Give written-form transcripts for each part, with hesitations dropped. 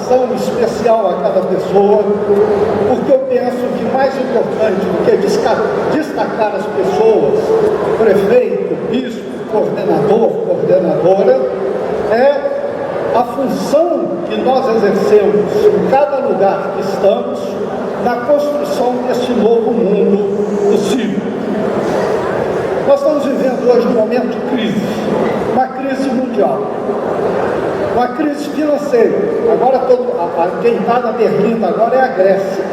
saudação especial a cada pessoa, porque eu penso que mais importante do que destacar as pessoas, prefeito, bispo, coordenador, coordenadora, é a função que nós exercemos em cada lugar que estamos na construção deste novo mundo possível. Nós estamos vivendo hoje um momento de crise, uma crise mundial, uma crise financeira. Agora quem está na berlinda agora é a Grécia,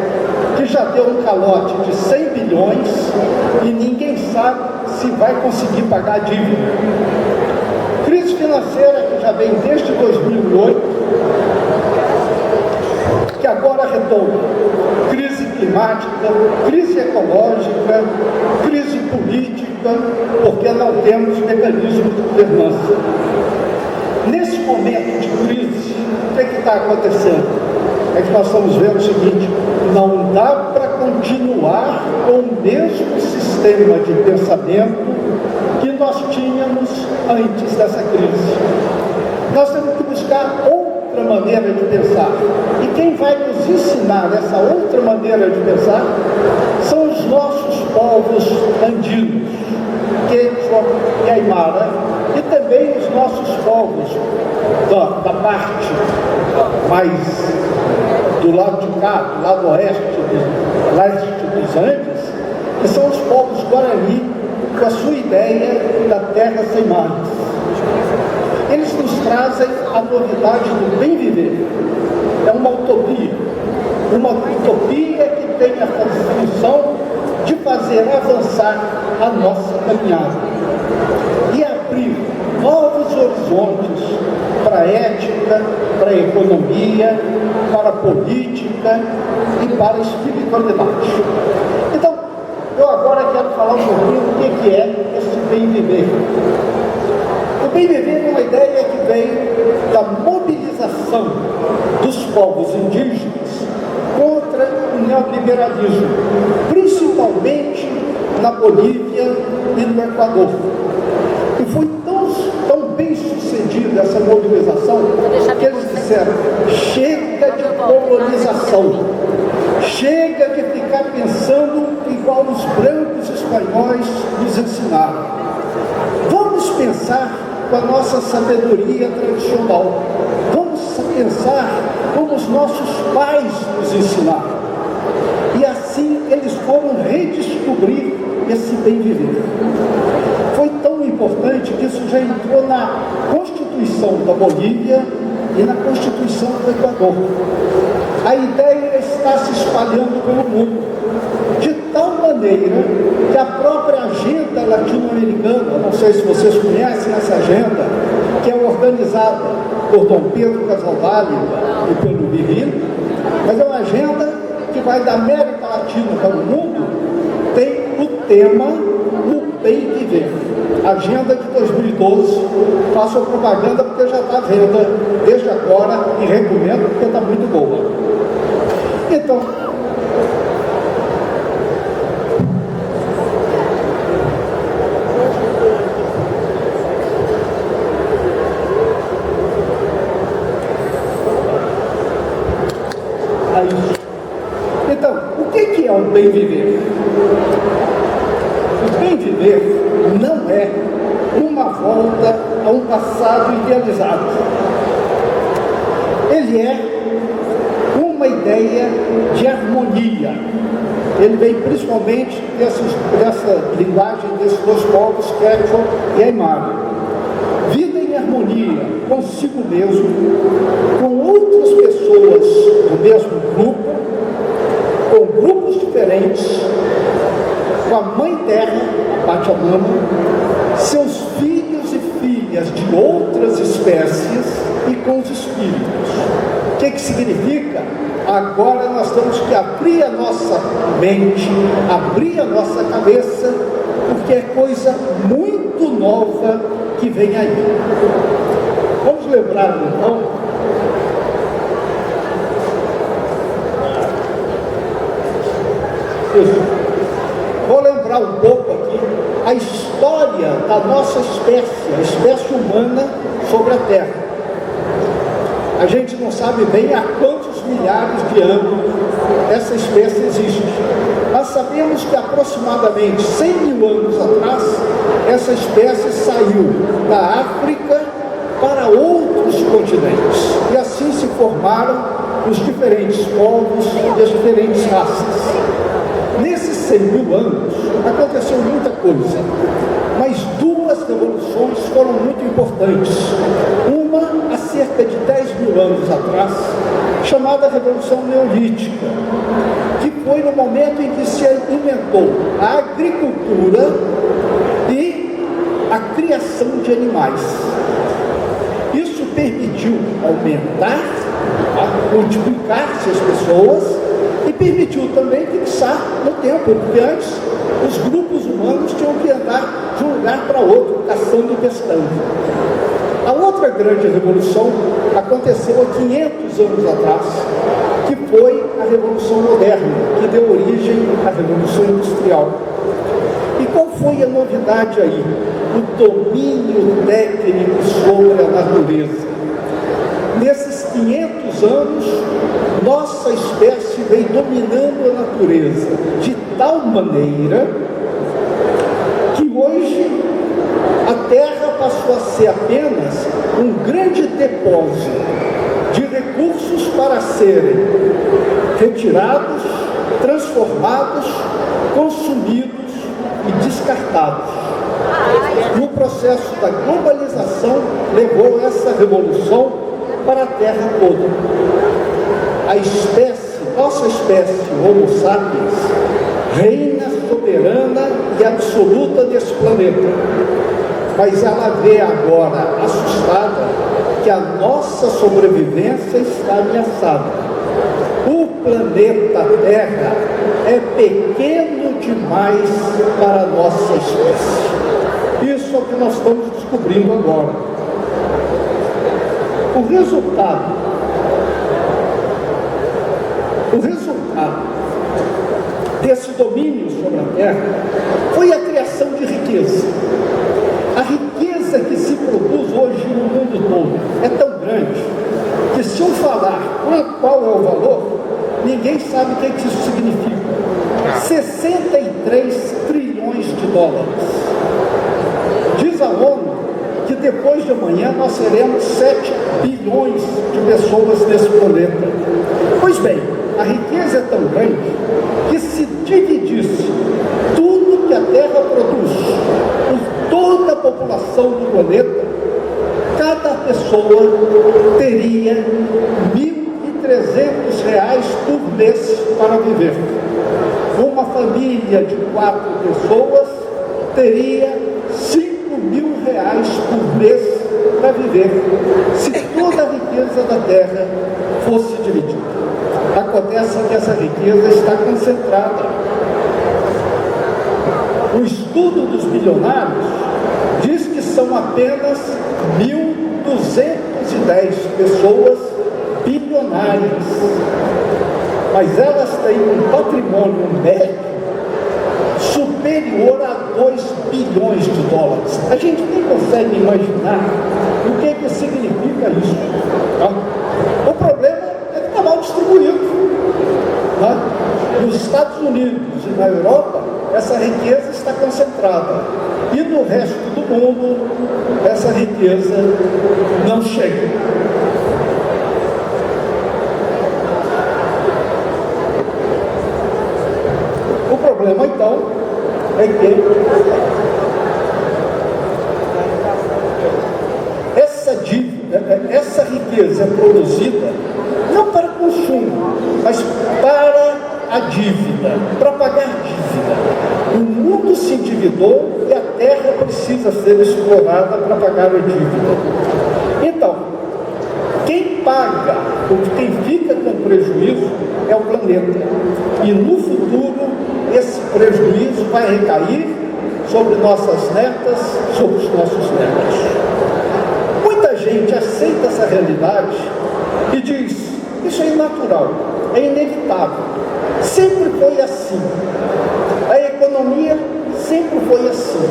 que já deu um calote de 100 bilhões e ninguém sabe se vai conseguir pagar a dívida. Crise financeira que já vem desde 2008, que agora retoma. Crise climática, crise ecológica, crise política, porque não temos mecanismos de governança. Nesse momento de crise, o que está acontecendo? É que nós estamos vendo o seguinte: não dá para continuar com o mesmo sistema de pensamento que nós tínhamos antes dessa crise. Nós temos que buscar outra maneira de pensar. E quem vai nos ensinar essa outra maneira de pensar são os nossos povos andinos, Quechua e Aimara, e também os nossos povos da parte mais do lado de cá, do lado leste dos Andes, que são os povos Guarani, com a sua ideia da terra sem mares. Eles nos trazem a novidade do bem viver. É uma utopia que tem a função de fazer avançar a nossa caminhada e abrir novos horizontes para a ética, para a economia, para a política e para a espiritualidade. Então, eu agora quero falar um pouquinho do que é esse bem viver. O bem viver é uma ideia que vem da mobilização dos povos indígenas contra o neoliberalismo, principalmente na Bolívia e no Equador. E foi tão bem sucedida essa mobilização que eles disseram: chega de colonização, chega de ficar pensando igual os brancos espanhóis nos ensinaram. Vamos pensar com a nossa sabedoria tradicional. Vamos pensar como os nossos pais nos ensinaram. E assim eles foram redescobrir esse bem viver. Foi tão importante que isso já entrou na Constituição da Bolívia e na Constituição do Equador. A ideia está se espalhando pelo mundo, de tal maneira que a própria agenda latino-americana, não sei se vocês conhecem essa agenda, que é organizada por Dom Pedro Casaldáliga e pelo Viril, mas é uma agenda que vai da América Latina para o mundo, tem o tema do bem viver. Agenda de 2012, faço a propaganda porque já está à venda desde agora e recomendo porque está muito boa. Então, o que é o bem viver? O bem viver não é uma volta a um passado idealizado. Ele é uma ideia de harmonia. Ele vem principalmente dessa linguagem desses dois povos, Quechua e Aimara. Vida em harmonia consigo mesmo, com outras pessoas do mesmo grupo, com grupos diferentes, com a Mãe Terra, a Pachamama, seus filhos e filhas de outras espécies e com os espíritos. O que significa? Agora nós temos que abrir a nossa mente, abrir a nossa cabeça, porque é coisa muito nova que vem aí. Vamos lembrar então vou lembrar um pouco aqui a história da nossa espécie, a espécie humana sobre a Terra. A A gente não sabe bem há quantos milhares de anos essa espécie existe. Mas sabemos que aproximadamente 100 mil anos atrás, essa espécie saiu da África para outros continentes. E assim se formaram os diferentes povos e as diferentes raças. Nesses 100 mil anos, aconteceu muita coisa, mas duas revoluções foram muito importantes. Uma, há cerca de 10 mil anos atrás, chamada Revolução Neolítica, que foi no momento em que se inventou a agricultura e a criação de animais. Isso permitiu aumentar, multiplicar-se as pessoas e permitiu também fixar no tempo, porque antes os grupos humanos tinham que andar de um lugar para outro, caçando e pescando. A outra grande revolução aconteceu há 500 anos atrás, que foi a Revolução Moderna, que deu origem à Revolução Industrial. E qual foi a novidade aí? O domínio técnico sobre a natureza. Nesses 500 anos, nossa espécie veio dominando a natureza de tal maneira que hoje a Terra passou a ser apenas um grande depósito de recursos para serem retirados, transformados, consumidos e descartados. No processo da globalização, levou essa revolução para a Terra toda. A espécie, nossa espécie, Homo sapiens, reina soberana e absoluta nesse planeta. Mas ela vê agora, assustada, que a nossa sobrevivência está ameaçada. O planeta Terra é pequeno demais para a nossa espécie. Isso é o que nós estamos descobrindo agora. O resultado desse domínio sobre a Terra foi a criação de riqueza. A riqueza que se produz hoje no mundo todo é tão grande que, se eu falar qual é o valor, ninguém sabe o que isso significa. 63 trilhões de dólares. Diz a ONU que depois de amanhã nós seremos 7 bilhões de pessoas nesse planeta. Pois bem, a riqueza é tão grande que, se dividisse tudo que a Terra produz por toda a população do planeta, cada pessoa teria R$ 1.300 por mês para viver. Uma família de 4 pessoas teria R$ 5.000 por mês para viver, se toda a riqueza da Terra fosse dividida. Acontece que essa riqueza está concentrada. O estudo dos bilionários diz que são apenas 1.210 pessoas bilionárias, mas elas têm um patrimônio médio superior a 2 bilhões de dólares. A gente nem consegue imaginar o que significa isso. Tá? O problema é que está mal distribuído. Tá? Nos Estados Unidos e na Europa, essa riqueza está concentrada. E no resto do mundo, essa riqueza não chega. O problema, então, é que essa riqueza é produzida não para consumo, mas para a dívida, para pagar dívida. O mundo se endividou e a Terra precisa ser explorada para pagar a dívida. Então, quem paga, ou quem fica com prejuízo, é o planeta. E no futuro, esse prejuízo vai recair sobre nossas netas, sobre os nossos netos. Muita gente aceita essa realidade e diz: isso é natural, é inevitável, sempre foi assim, a economia sempre foi assim.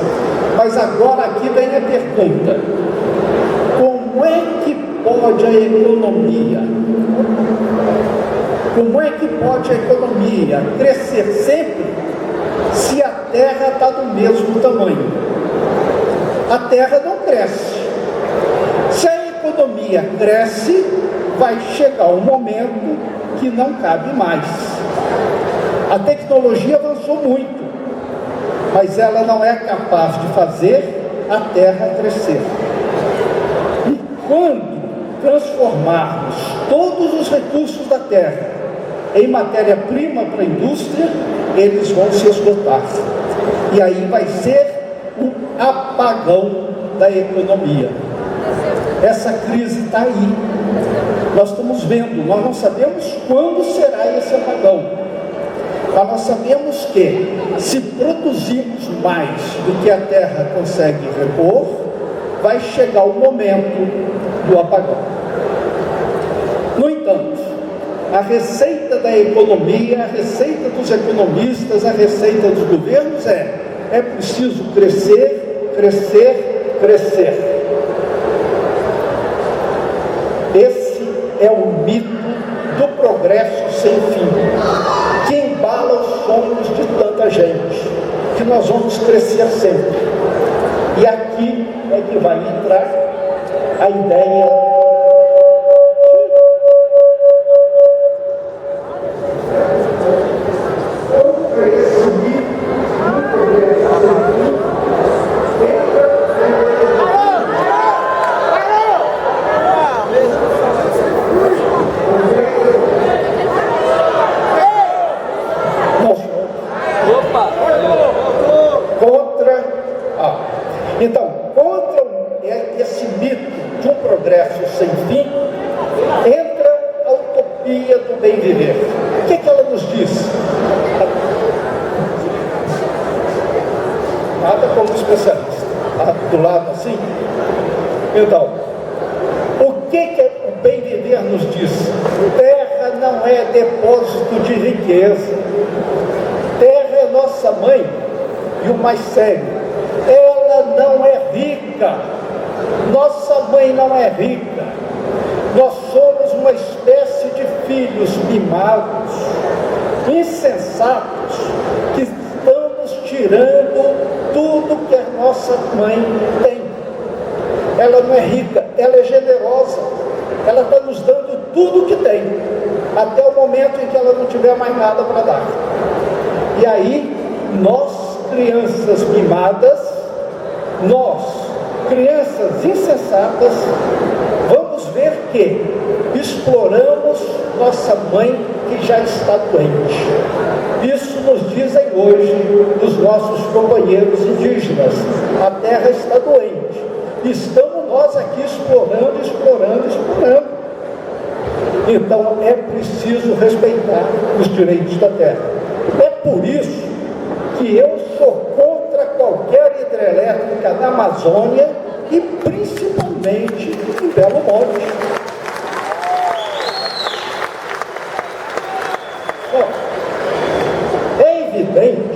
Mas agora aqui vem a pergunta: como é que pode a economia? Como é que pode a economia crescer sempre se a Terra está do mesmo tamanho? A Terra não cresce. Se a economia cresce, vai chegar um momento que não cabe mais. A tecnologia avançou muito, mas ela não é capaz de fazer a Terra crescer. E quando transformarmos todos os recursos da Terra em matéria-prima para a indústria, eles vão se esgotar. E aí vai ser um apagão da economia. Essa crise está aí. Nós estamos vendo, nós não sabemos quando será esse apagão. Mas nós sabemos que, se produzirmos mais do que a Terra consegue repor, vai chegar o momento do apagão. No entanto, a receita da economia, a receita dos economistas, a receita dos governos é preciso crescer, crescer, crescer. Esse é o mito do progresso sem fim, que embala os sonhos de tanta gente, que nós vamos crescer sempre. E aqui é que vai entrar a ideia esse mito de um progresso sem fim, entra a utopia do bem viver. O que ela nos diz? Nada como especialista. Do lado assim. Então, o que o bem viver nos diz? Terra não é depósito de riqueza. Terra é nossa mãe. E o mais sério, ela não é rica. Nossa mãe não é rica. Nós somos uma espécie de filhos mimados, insensatos, que estamos tirando tudo que a nossa mãe tem. Ela não é rica, ela é generosa. Ela está nos dando tudo que tem, até o momento em que ela não tiver mais nada para dar. E aí, nós, crianças mimadas, nós, crianças insensatas, vamos ver que exploramos nossa mãe que já está doente. Isso nos dizem hoje os nossos companheiros indígenas. A terra está doente. Estamos nós aqui explorando, explorando, explorando. Então é preciso respeitar os direitos da terra. É por isso que eu sou contra qualquer hidrelétrica na Amazônia e principalmente em Belo Monte. Bom, é evidente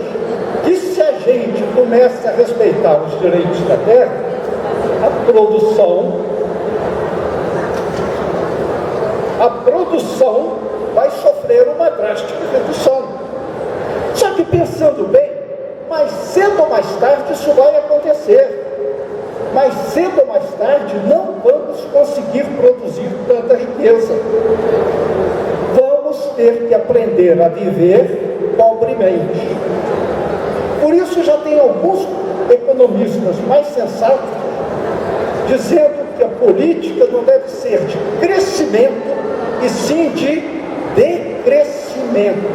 que se a gente começa a respeitar os direitos da terra, a produção vai sofrer uma drástica redução. Só que pensando bem, mais cedo ou mais tarde isso vai acontecer. Mais cedo ou mais tarde não vamos conseguir produzir tanta riqueza. Vamos ter que aprender a viver pobremente. Por isso já tem alguns economistas mais sensatos dizendo que a política não deve ser de crescimento e sim de decrescimento.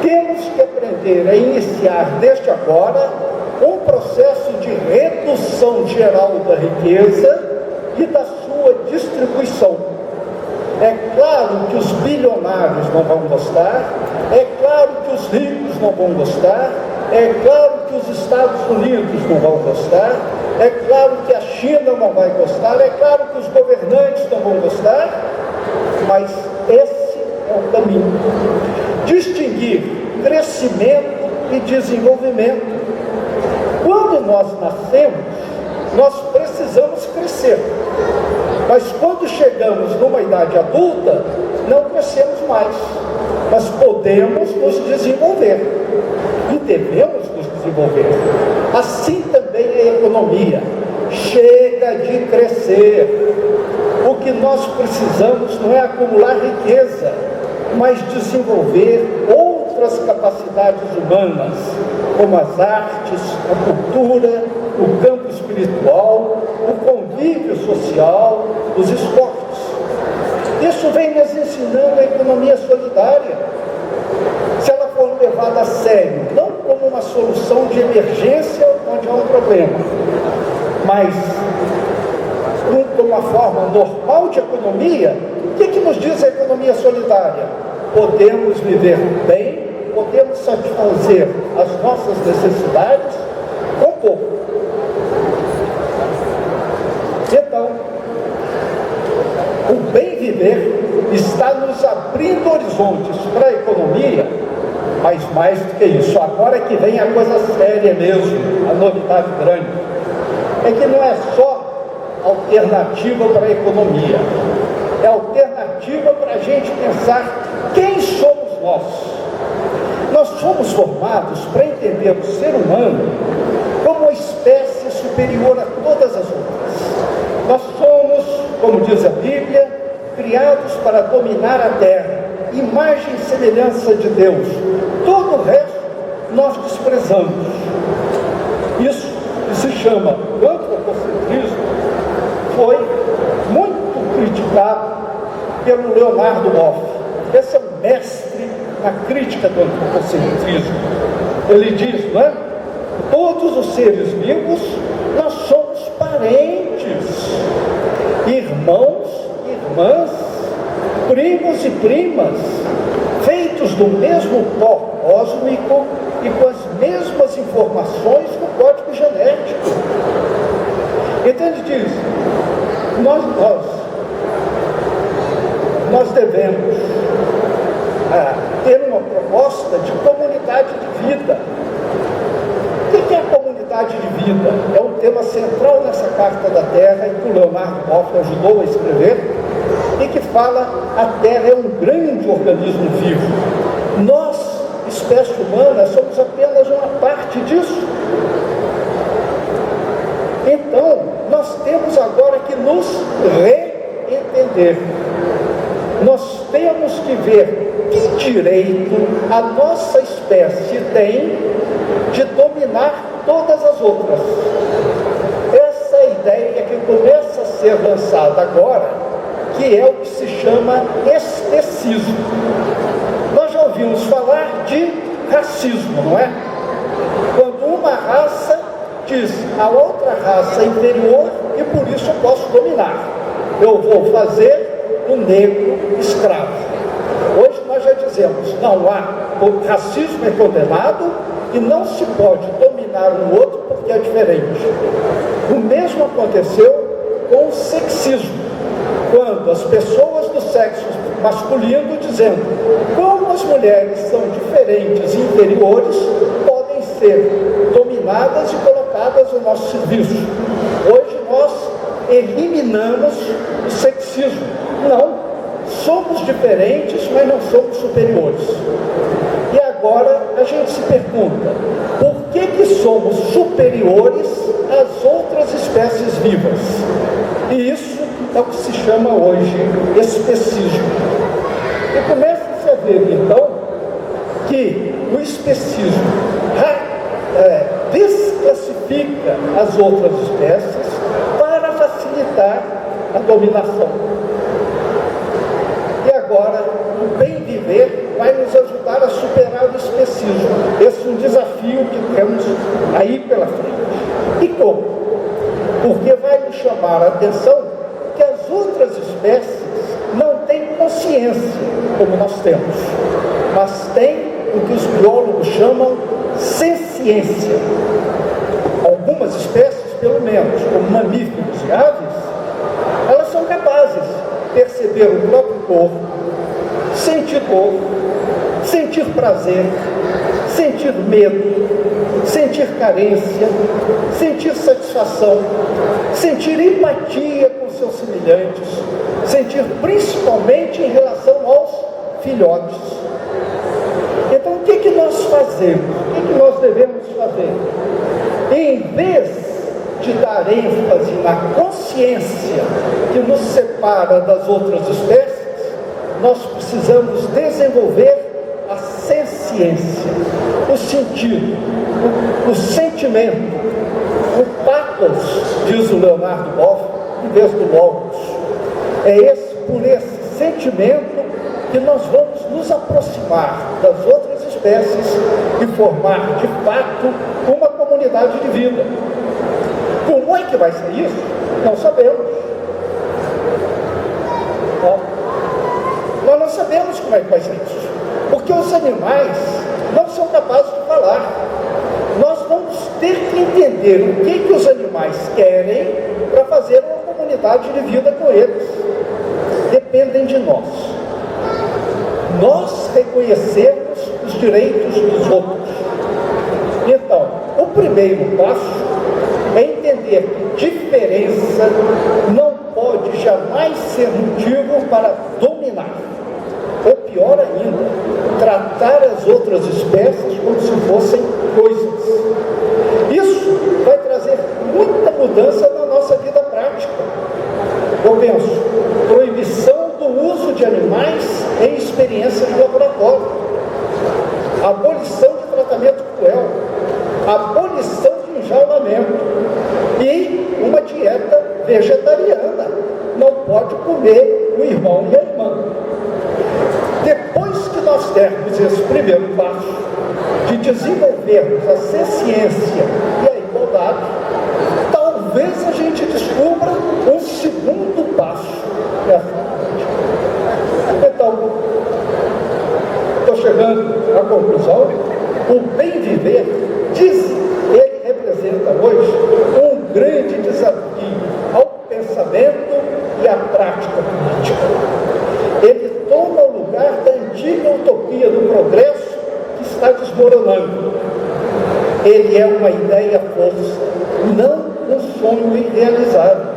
Temos que aprender a iniciar desde agora um processo de redução geral da riqueza e da sua distribuição. É claro que os bilionários não vão gostar, é claro que os ricos não vão gostar, é claro que os Estados Unidos não vão gostar, é claro que a China não vai gostar, é claro que os governantes não vão gostar, mas esse é o caminho. Distinguir crescimento e desenvolvimento. Quando nós nascemos, nós precisamos crescer. Mas quando chegamos numa idade adulta, não crescemos mais. Mas podemos nos desenvolver. E devemos nos desenvolver. Assim também é a economia. Chega de crescer. O que nós precisamos não é acumular riqueza, mas desenvolver outras capacidades humanas, como as artes, a cultura, o campo espiritual, o convívio social, os esportes. Isso vem nos ensinando a economia solidária. Se ela for levada a sério, não como uma solução de emergência onde há um problema, mas como uma forma normal de economia, o que nos diz a economia solidária? Podemos viver bem, podemos satisfazer as nossas necessidades com pouco. Então, o bem viver está nos abrindo horizontes para a economia, mas mais do que isso, agora que vem a coisa séria mesmo, a novidade grande, é que não é só alternativa para a economia, é alternativa para a gente pensar quem somos nós. Nós somos formados para entender o ser humano como uma espécie superior a todas as outras. Nós somos, como diz a Bíblia, criados para dominar a terra, imagem e semelhança de Deus. Todo o resto nós desprezamos. Isso que se chama antropocentrismo foi muito criticado pelo Leonardo Boff. Esse é um mestre na crítica do antropocentrismo. Ele diz, não é? Todos os seres vivos, nós somos parentes, irmãos, irmãs, primos e primas, feitos do mesmo pó cósmico e com as mesmas informações do código genético. Então ele diz, nós devemos ter uma proposta de comunidade de vida. O que é a comunidade de vida? É um tema central nessa Carta da Terra, que o Leonardo Boff ajudou a escrever, e que fala a Terra é um grande organismo vivo. Nós, espécie humana, somos apenas uma parte disso. Então, nós temos agora que nos reentender. Nós temos que ver que direito a nossa espécie tem de dominar todas as outras. Essa é a ideia que começa a ser lançada agora, que é o que se chama especismo. Nós já ouvimos falar de racismo, não é? Quando uma raça diz a outra raça é inferior e por isso eu posso dominar. Eu vou fazer o negro escravo. Hoje nós já dizemos, não há, o racismo é condenado e não se pode dominar um outro porque é diferente. O mesmo aconteceu com o sexismo, quando as pessoas do sexo masculino dizendo como as mulheres são diferentes e inferiores, podem ser dominadas e colocadas ao nosso serviço. Hoje nós eliminamos o sexismo. Não, somos diferentes, mas não somos superiores. E agora a gente se pergunta, por que somos superiores às outras espécies vivas? E isso é o que se chama hoje especismo. E começa-se a ver, então, que o especismo desclassifica as outras espécies para facilitar a dominação. E agora, o bem viver vai nos ajudar a superar o especismo. Esse é um desafio que temos aí pela frente. E como? Porque vai nos chamar a atenção que as outras espécies não têm consciência como nós temos, mas têm o que os biólogos chamam senciência. Algumas espécies, pelo menos, como mamíferos e aves, elas são capazes de perceber o próprio corpo, sentir dor, sentir prazer, sentir medo, sentir carência, sentir satisfação, sentir empatia com os os seus semelhantes, sentir principalmente em relação aos filhotes. Então, o que nós fazemos? O que nós devemos fazer? Em vez de dar ênfase na consciência que nos separa das outras espécies, nós precisamos desenvolver a senciência, o sentido, o sentimento, o pathos, diz o Leonardo Boff, em vez do logos. É por esse sentimento que nós vamos nos aproximar das outras espécies e formar, de fato, uma comunidade de vida. Como é que vai ser isso? Não sabemos. Nós não sabemos como é que vai ser isso, porque os animais não são capazes de falar. Nós vamos ter que entender o que os animais querem para fazer uma comunidade de vida com eles. Dependem de nós. Nós reconhecermos os direitos dos outros. Então, o primeiro passo é entender que diferença não pode jamais ser motivo para dominar. Ou pior ainda, tratar as outras espécies como se fossem coisas. Isso vai trazer muita mudança na nossa vida prática. Eu penso, proibição do uso de animais em experiência de laboratório, abolição de tratamento cruel, abolição de enjaulamento e uma dieta vegetariana. Não pode comer o irmão e a irmã. Depois que nós dermos esse primeiro passo de desenvolvermos a ciência e a igualdade, talvez a gente descubra um segundo passo dessa prática. Então, estou chegando à conclusão. O bem viver, diz ele, representa hoje um grande desafio ao pensamento e à prática política. Ele toma o lugar da antiga utopia do progresso que está desmoronando. Ele é uma ideia-força, não um sonho irrealizável.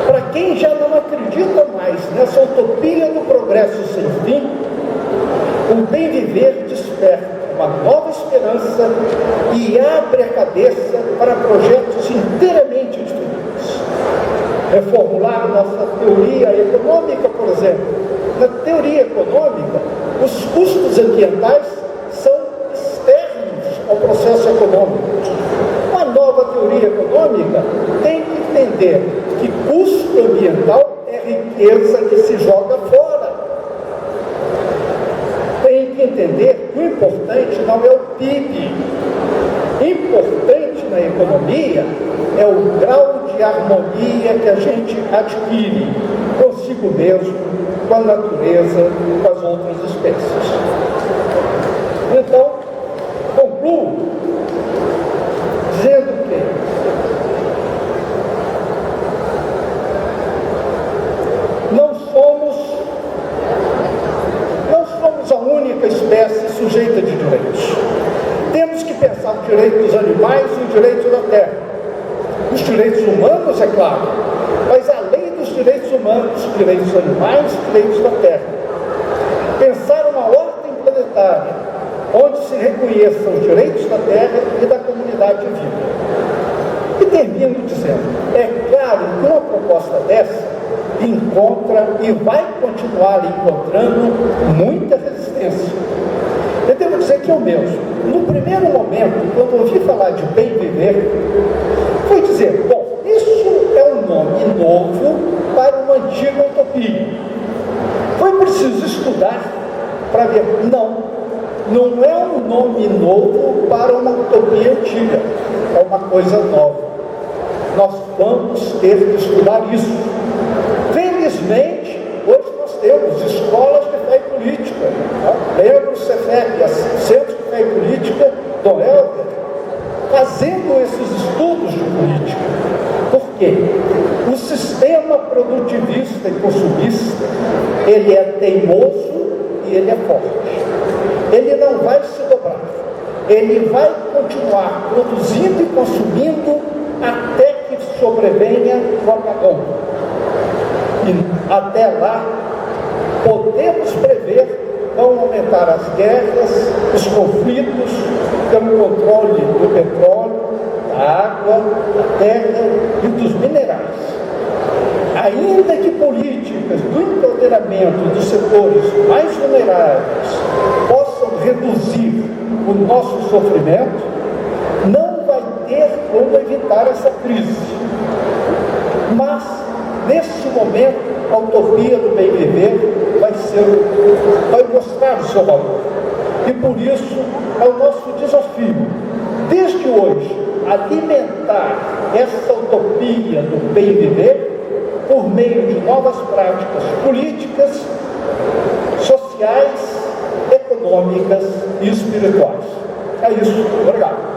Para quem já não acredita mais nessa utopia do progresso sem fim, o bem viver desperta uma nova esperança e abre a cabeça para projetos inteiramente diferentes. Reformular nossa teoria econômica, por exemplo. Na teoria econômica, os custos ambientais são externos ao processo econômico. Uma nova teoria econômica tem que entender que custo ambiental é riqueza que se joga fora. Tem que entender que o importante não é o PIB. Importante na economia é o grau de harmonia que a gente adquire consigo mesmo, com a natureza, com as outras espécies. Então, concluo dizendo que não somos a única espécie sujeita de direitos. Temos que pensar o direito dos animais e o direito da terra. Os direitos humanos, é claro, mas além dos direitos humanos, os direitos dos animais e os direitos da terra. Pensar uma ordem planetária onde se reconheçam os direitos da terra e da comunidade de vida. E termino dizendo, é claro que uma proposta dessa encontra e vai continuar encontrando muita resistência. Eu devo dizer que eu mesmo, no primeiro momento, quando ouvi falar de bem viver, foi dizer, bom, isso é um nome novo para uma antiga utopia. Foi preciso estudar para ver, não é um nome novo para uma utopia antiga, é uma coisa nova. Nós vamos ter que estudar isso. Felizmente, hoje nós temos escolas de fé e política. Lembra o CEFEP, Centro de Fé e Política, Dom Helder, fazendo esses estudos de política. Por quê? O sistema produtivista e consumista, ele é teimoso e ele é forte. Ele não vai se dobrar. Ele vai continuar produzindo e consumindo até que sobrevenha propaganda. E até lá, podemos prever vão aumentar as guerras, os conflitos pelo controle do petróleo, da água, da terra e dos minerais. Ainda que políticas do empoderamento dos setores mais vulneráveis possam reduzir o nosso sofrimento, não vai ter como evitar essa crise. Mas, nesse momento, a utopia do bem viver vai mostrar o seu valor. E por isso é o nosso desafio, desde hoje, alimentar essa utopia do bem viver por meio de novas práticas políticas, sociais, econômicas e espirituais. É isso. Obrigado.